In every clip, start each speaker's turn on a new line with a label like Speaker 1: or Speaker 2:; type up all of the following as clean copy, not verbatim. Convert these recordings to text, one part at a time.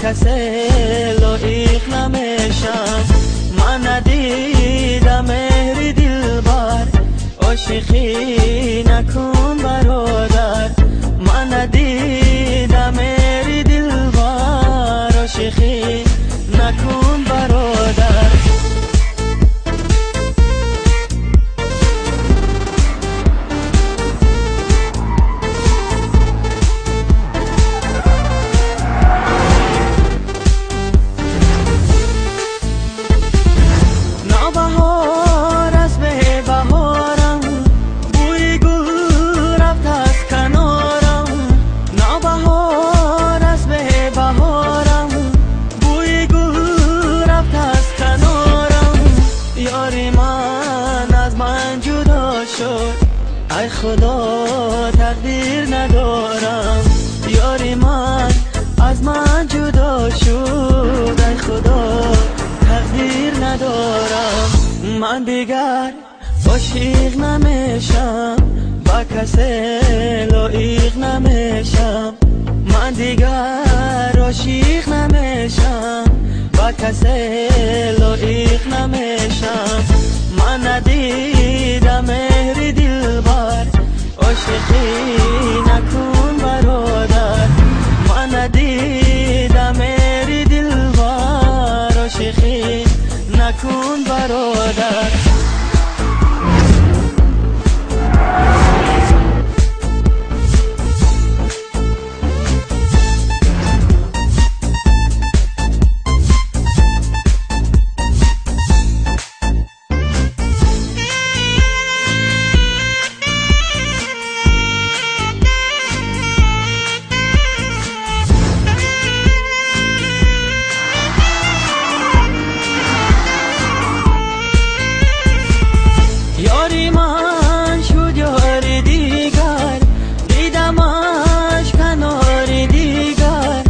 Speaker 1: کسی لایق نمیشم. من ندیدم مهری دلبر، عاشقی نکن برادر. من ندیدم مهری دلبر، عاشقی نکن برادر. بهار از به بهارم، بوی گل رفت از کنارم. نوبهار از به بهارم، بوی گل رفت از کنارم. یاری من از من جدا شد، ای خدا تقدیر ندارم. یاری من از من جدا شد، ای خدا تقدیر ندارم. من دیگر عاشق نمیشم، با کسی لایق نمیشم. من دیگر عاشق نمیشم، با کسی لایق نمیشم. من ندیدم مهری دلبر، عاشقی نکن برادر. من ندیدم مهری دلبر، عاشقی نکن برادر. یاری من شد یاری دیگر، دیدمش کناری دیگر.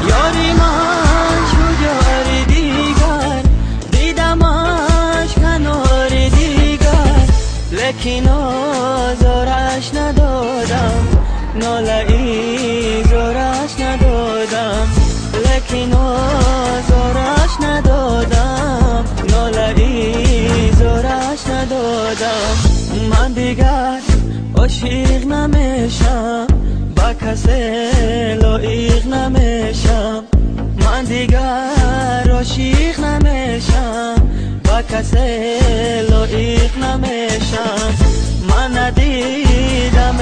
Speaker 1: یاری من شد یاری دیگر، دیدمش کناری دیگر. لیکن آزارش ندادم، ناله ای زارش ندادم. لیکن آزارش ندادم، ناله ای زارش ندادم. من دیگر عاشق نمیشم، با کسی لایق نمیشم. من دیگر عاشق نمیشم، با کسی لایق نمیشم. من ندیدم